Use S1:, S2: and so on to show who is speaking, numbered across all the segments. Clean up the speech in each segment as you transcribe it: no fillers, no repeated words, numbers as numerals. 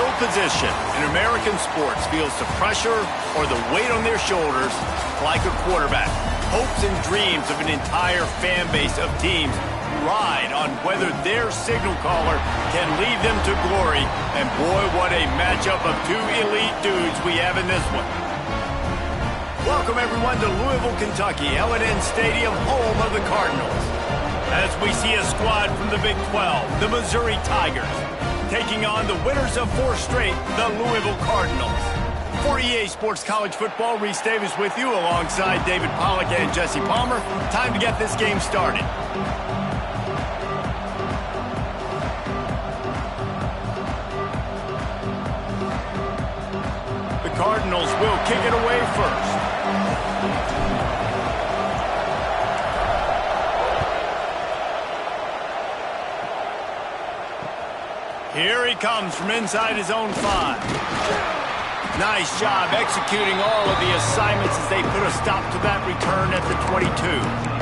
S1: No position in American sports feels the pressure or the weight on their shoulders like a quarterback. Hopes and dreams of an entire fan base of teams ride on whether their signal caller can lead them to glory. And boy, what a matchup of two elite dudes we have in this one. Welcome, everyone, to Louisville, Kentucky, L&N Stadium, home of the Cardinals. As we see a squad from the Big 12, the Missouri Tigers, taking on the winners of 4 straight, the Louisville Cardinals. For EA Sports College Football, Reese Davis with you alongside David Pollack and Jesse Palmer. Time to get this game started. The Cardinals will kick it away first. Here he comes from inside his own 5. Nice job executing all of the assignments as they put a stop to that return at the 22.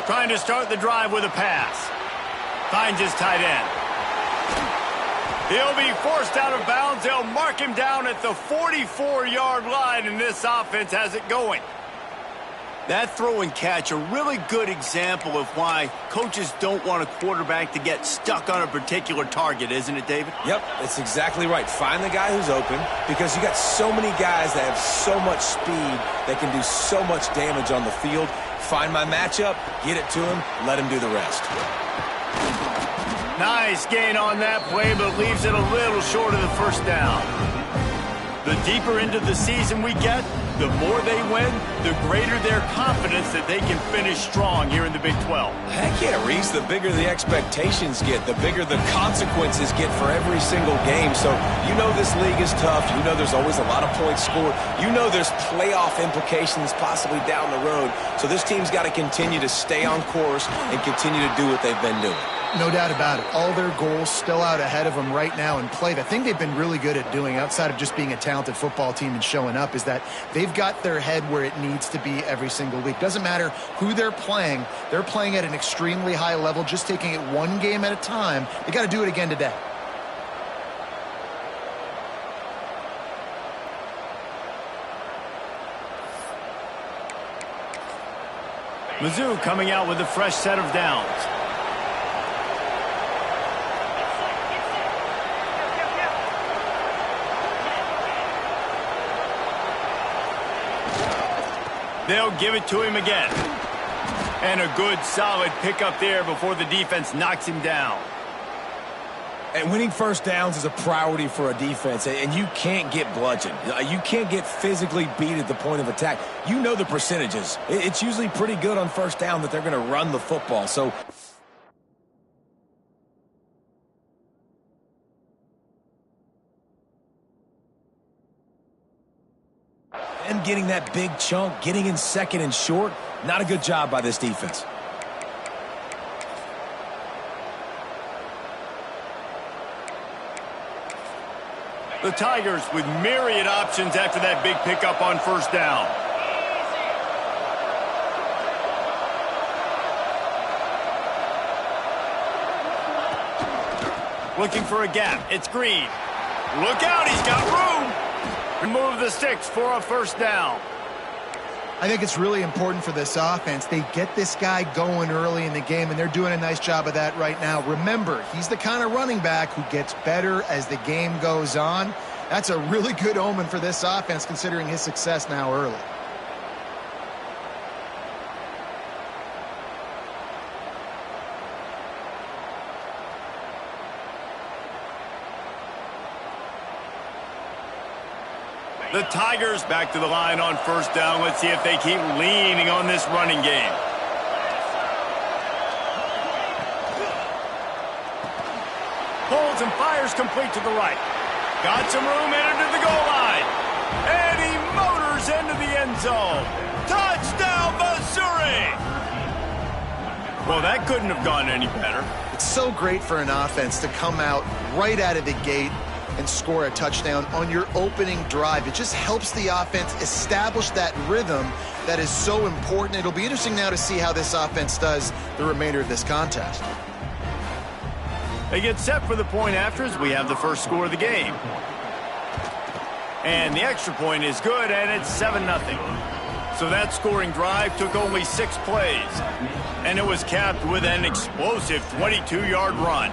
S1: Trying to start the drive with a pass. Finds his tight end. He'll be forced out of bounds. They'll mark him down at the 44-yard line, and this offense has it going. That throw and catch, a really good example of why coaches don't want a quarterback to get stuck on a particular target, isn't it, David?
S2: Yep, that's exactly right. Find the guy who's open, because you got so many guys that have so much speed that can do so much damage on the field. Find my matchup, get it to him, let him do the rest.
S1: Nice gain on that play, but leaves it a little short of the first down. The deeper into the season we get, the more they win, the greater their confidence that they can finish strong here in the Big 12.
S2: Heck yeah, Reese. The bigger the expectations get, the bigger the consequences get for every single game. So you know this league is tough. You know there's always a lot of points scored. You know there's playoff implications possibly down the road. So this team's got to continue to stay on course and continue to do what they've been doing.
S3: No doubt about it. All their goals still out ahead of them right now in play. The thing they've been really good at doing, outside of just being a talented football team and showing up, is that they've got their head where it needs to be every single week. Doesn't matter who they're playing at an extremely high level, just taking it one game at a time. They got to do it again today.
S1: Mizzou coming out with a fresh set of downs. They'll give it to him again. And a good, solid pickup there before the defense knocks him down.
S2: And winning first downs is a priority for a defense, and you can't get bludgeoned. You can't get physically beat at the point of attack. You know the percentages. It's usually pretty good on first down that they're going to run the football. So and getting that big chunk, getting in second and short, not a good job by this defense.
S1: The Tigers with myriad options after that big pickup on first down. Looking for a gap. It's Green. Look out, he's got room. Remove the sticks for a first down.
S3: I think it's really important for this offense. They get this guy going early in the game, and they're doing a nice job of that right now. Remember, he's the kind of running back who gets better as the game goes on. That's a really good omen for this offense, considering his success now early.
S1: The Tigers back to the line on first down. Let's see if they keep leaning on this running game. Holds and fires complete to the right. Got some room, entered to the goal line. And he motors into the end zone. Touchdown, Missouri! Well, that couldn't have gone any better.
S3: It's so great for an offense to come out right out of the gate and score a touchdown on your opening drive. It just helps the offense establish that rhythm that is so important. It'll be interesting now to see how this offense does the remainder of this contest.
S1: They get set for the point after as we have the first score of the game. And the extra point is good, and it's 7-0. So that scoring drive took only 6 plays. And it was capped with an explosive 22-yard run.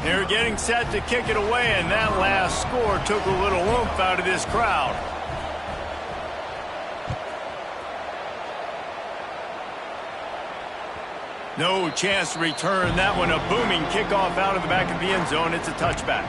S1: They're getting set to kick it away, and that last score took a little oomph out of this crowd. No chance to return that one. A booming kickoff out of the back of the end zone. It's a touchback.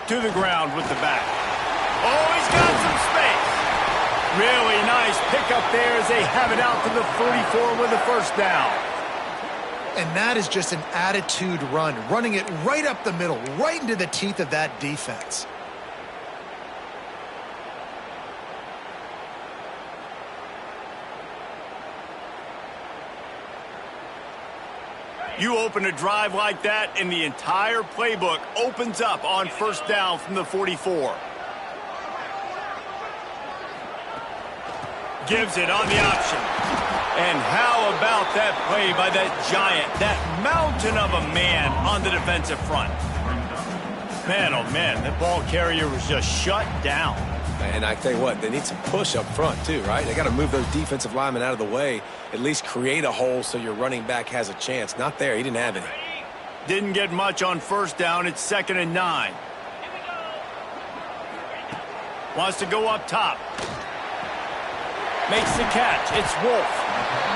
S1: To the ground with the back. Oh, he's got some space. Really nice pickup there as they have it out to the 44 with a first down.
S3: And that is just an attitude run, running it right up the middle, right into the teeth of that defense.
S1: You open a drive like that, and the entire playbook opens up on first down from the 44. Gives it on the option. And how about that play by that giant, that mountain of a man on the defensive front? Man, oh man, that ball carrier was just shut down.
S2: And I tell you what, they need some push up front too, right? They got to move those defensive linemen out of the way, at least create a hole so your running back has a chance. Not there. He didn't have any.
S1: Didn't get much on first down. It's 2nd and 9. Wants to go up top. Makes the catch. It's Wolf.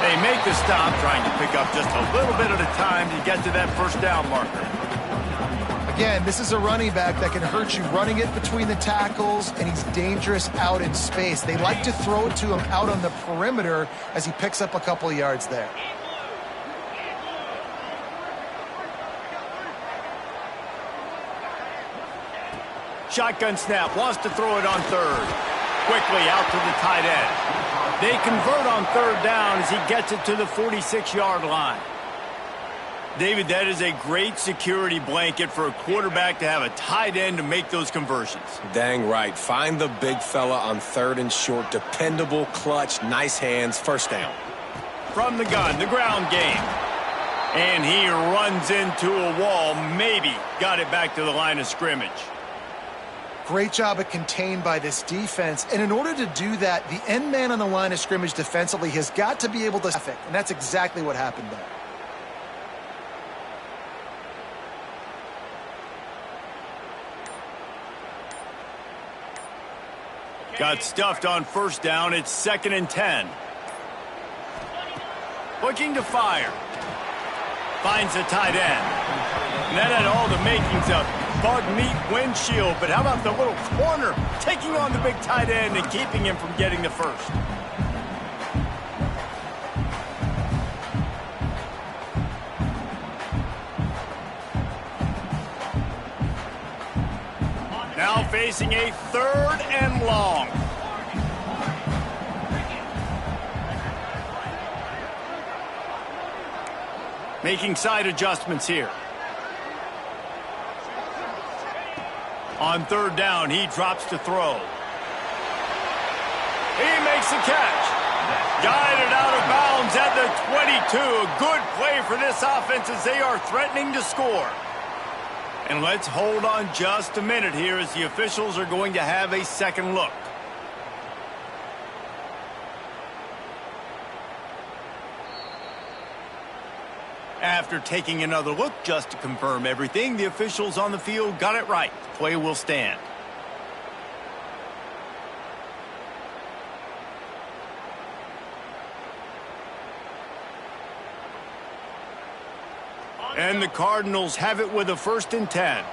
S1: They make the stop, trying to pick up just a little bit at a time to get to that first down marker.
S3: Again, this is a running back that can hurt you running it between the tackles, and he's dangerous out in space. They like to throw it to him out on the perimeter as he picks up a couple of yards there.
S1: Shotgun snap, wants to throw it on third. Quickly out to the tight end. They convert on third down as he gets it to the 46-yard line. David, that is a great security blanket for a quarterback to have a tight end to make those conversions.
S2: Dang right. Find the big fella on 3rd and short. Dependable, clutch, nice hands, first down.
S1: From the gun, the ground game. And he runs into a wall. Maybe got it back to the line of scrimmage.
S3: Great job of contained by this defense. And in order to do that, the end man on the line of scrimmage defensively has got to be able to stuff it. And that's exactly what happened there.
S1: Got stuffed on first down. It's 2nd and 10. Looking to fire. Finds the tight end. And that had all the makings of bug meat windshield. But how about the little corner taking on the big tight end and keeping him from getting the first? Now facing a 3rd and long. Making side adjustments here. On 3rd down, he drops to throw. He makes the catch. Guided out of bounds at the 22. A good play for this offense as they are threatening to score. And let's hold on just a minute here as the officials are going to have a second look. After taking another look just to confirm everything, the officials on the field got it right. Play will stand. And the Cardinals have it with a 1st and 10.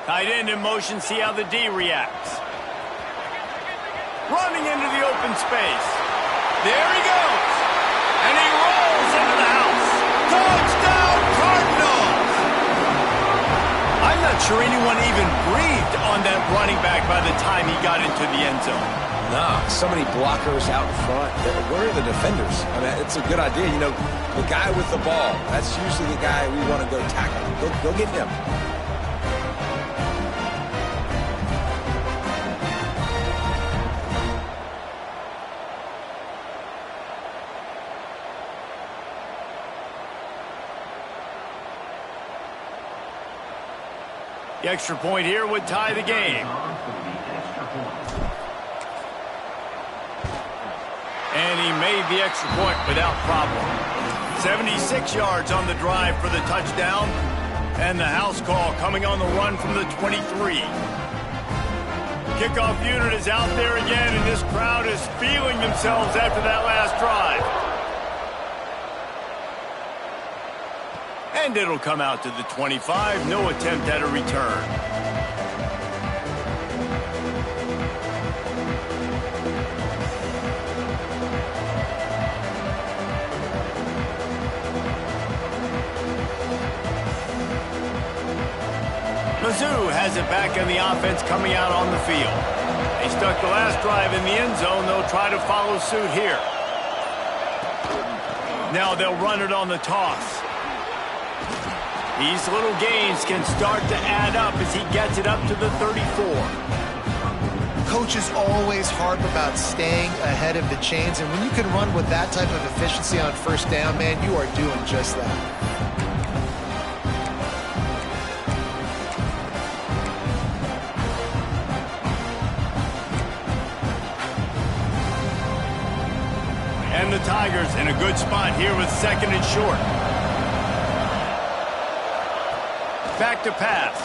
S1: Tight end in motion, see how the D reacts. running into the open space. There he goes. And he rolls into the house. Touchdown, Cardinals! I'm not sure anyone even breathed on that running back by the time he got into the end zone.
S2: Nah, so many blockers out in front. Where are the defenders? I mean, it's a good idea. You know, the guy with the ball, that's usually the guy we want to go tackle. Go get him.
S1: The extra point here would tie the game. And he made the extra point without problem. 76 yards on the drive for the touchdown. And the house call coming on the run from the 23. Kickoff unit is out there again, and this crowd is feeling themselves after that last drive. And it'll come out to the 25. No attempt at a return. Mizzou has it back in the offense coming out on the field. They stuck the last drive in the end zone. They'll try to follow suit here. Now they'll run it on the toss. These little gains can start to add up as he gets it up to the 34.
S3: Coaches always harp about staying ahead of the chains, and when you can run with that type of efficiency on first down, man, you are doing just that.
S1: And the Tigers in a good spot here with second and short. Back to pass.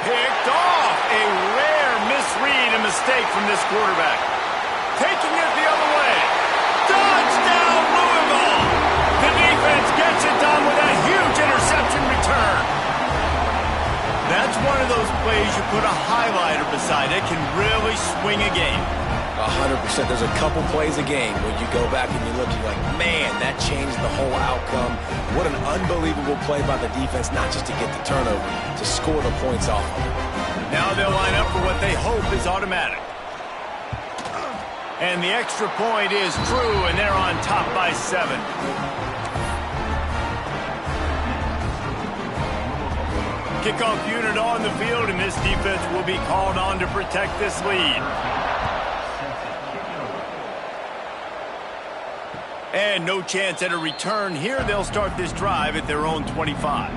S1: Picked off. A rare misread and mistake from this quarterback. Taking it the other way. Touchdown, Louisville. The defense gets it done with a huge interception return. That's one of those plays you put a highlighter beside. It can really swing a game.
S2: 100%. There's a couple plays a game when you go back and you look, you're like, man, that changed the whole outcome. What an unbelievable play by the defense, not just to get the turnover, to score the points off.
S1: Now they'll line up for what they hope is automatic. And the extra point is true, and they're on top by 7. Kickoff unit on the field, and this defense will be called on to protect this lead. And no chance at a return here. They'll start this drive at their own 25.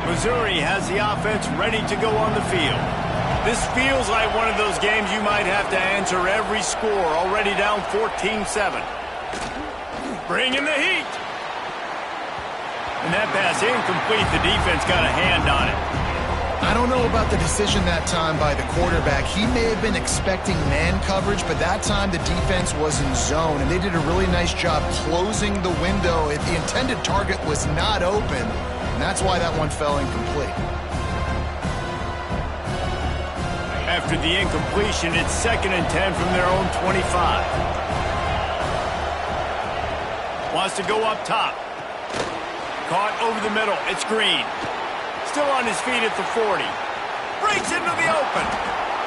S1: Missouri has the offense ready to go on the field. This feels like one of those games you might have to answer every score, already down 14-7. Bring in the heat. And that pass incomplete. The defense got a hand on it.
S3: I don't know about the decision that time by the quarterback. He may have been expecting man coverage, but that time the defense was in zone, and they did a really nice job closing the window. If the intended target was not open, and that's why that one fell incomplete.
S1: After the incompletion, it's 2nd and 10 from their own 25. Wants to go up top. Caught over the middle. It's Green. Still on his feet at the 40. Breaks into the open.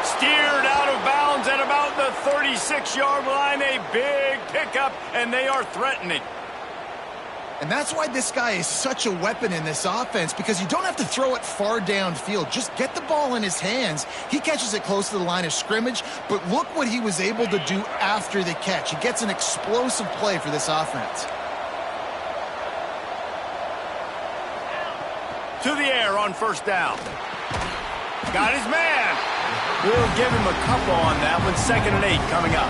S1: Steered out of bounds at about the 36-yard line. A big pickup, and they are threatening.
S3: And that's why this guy is such a weapon in this offense, because you don't have to throw it far downfield. Just get the ball in his hands. He catches it close to the line of scrimmage, but look what he was able to do after the catch. He gets an explosive play for this offense.
S1: To the air on first down. Got his man. We'll give him a couple on that one. 2nd and 8 coming up.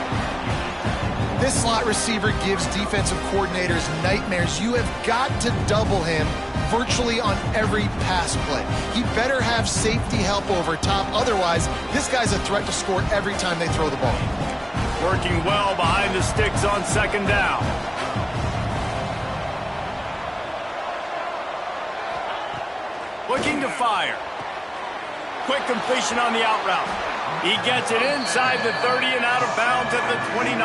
S3: This slot receiver gives defensive coordinators nightmares. You have got to double him virtually on every pass play. He better have safety help over top. Otherwise, this guy's a threat to score every time they throw the ball.
S1: Working well behind the sticks on 2nd down. Looking to fire. Quick completion on the out route. He gets it inside the 30 and out of bounds at the 29.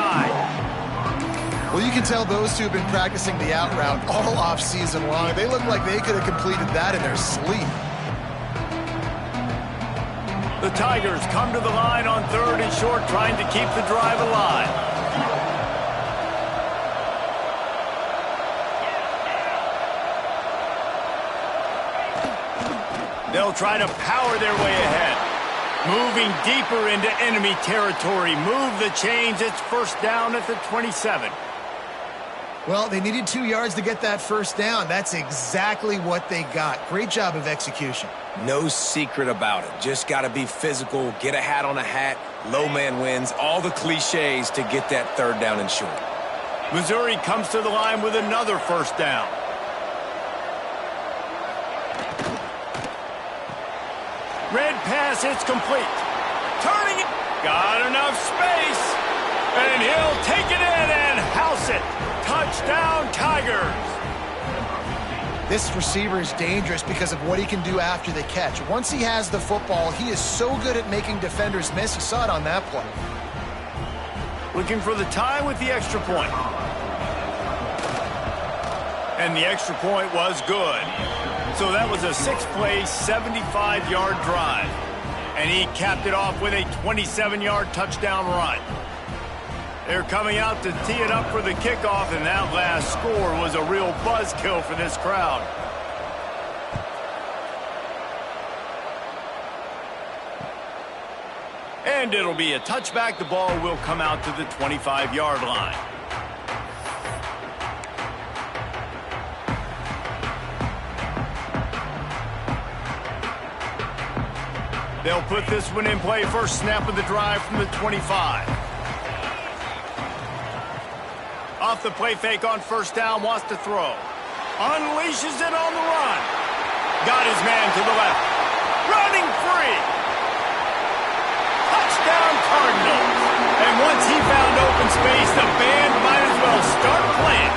S3: Well, you can tell those two have been practicing the out route all off season long. They look like they could have completed that in their sleep.
S1: The Tigers come to the line on 3rd and short, trying to keep the drive alive. They'll try to power their way ahead. Moving deeper into enemy territory. Move the chains. It's first down at the 27.
S3: Well, they needed 2 yards to get that first down. That's exactly what they got. Great job of execution.
S2: No secret about it. Just got to be physical, get a hat on a hat, low man wins, all the cliches to get that 3rd down and short.
S1: Missouri comes to the line with another first down. Red pass, it's complete. Turning it. Got enough space. And he'll take it in and house it. Touchdown, Tigers.
S3: This receiver is dangerous because of what he can do after the catch. Once he has the football, he is so good at making defenders miss. You saw it on that play.
S1: Looking for the tie with the extra point. And the extra point was good. So that was a 6-play, 75-yard drive. And he capped it off with a 27-yard touchdown run. They're coming out to tee it up for the kickoff, and that last score was a real buzzkill for this crowd. And it'll be a touchback. The ball will come out to the 25-yard line. They'll put this one in play. First snap of the drive from the 25. Off the play fake on first down, wants to throw. Unleashes it on the run. Got his man to the left. Running free. Touchdown, Cardinals. And once he found open space, the band might as well start playing.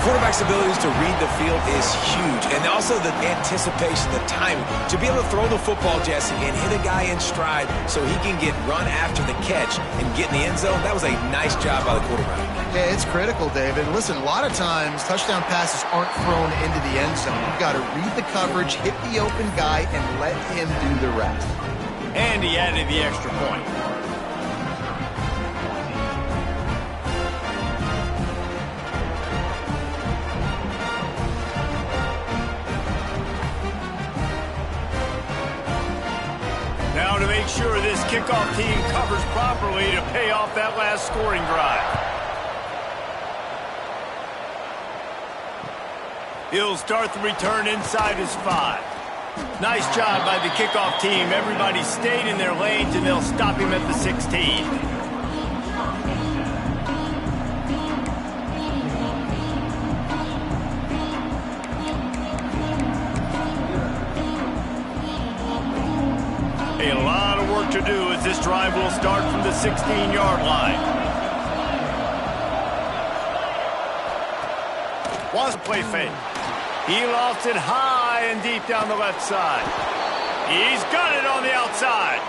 S2: Quarterback's abilities to read the field is huge, and also the anticipation, the timing. To be able to throw the football, Jesse, and hit a guy in stride so he can get run after the catch and get in the end zone, that was a nice job by the quarterback.
S3: Yeah, it's critical, David. Listen, a lot of times touchdown passes aren't thrown into the end zone. You've got to read the coverage, hit the open guy, and let him do the rest.
S1: And he added the extra point. Now to make sure this kickoff team covers properly to pay off that last scoring drive. He'll start the return inside his 5. Nice job by the kickoff team. Everybody stayed in their lanes, and they'll stop him at the 16. A lot of work to do as this drive will start from the 16-yard line. Wants to play fake. He lofts it high and deep down the left side. He's got it on the outside.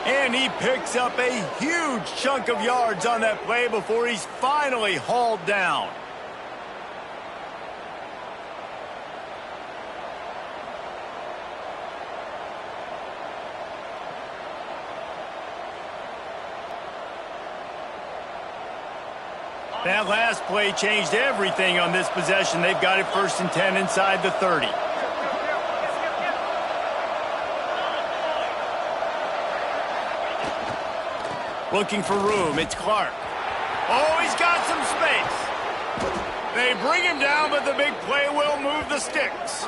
S1: And he picks up a huge chunk of yards on that play before he's finally hauled down. That last play changed everything on this possession. They've got it first and 10 inside the 30. Looking for room. It's Clark. Oh, he's got some space. They bring him down, but the big play will move the sticks.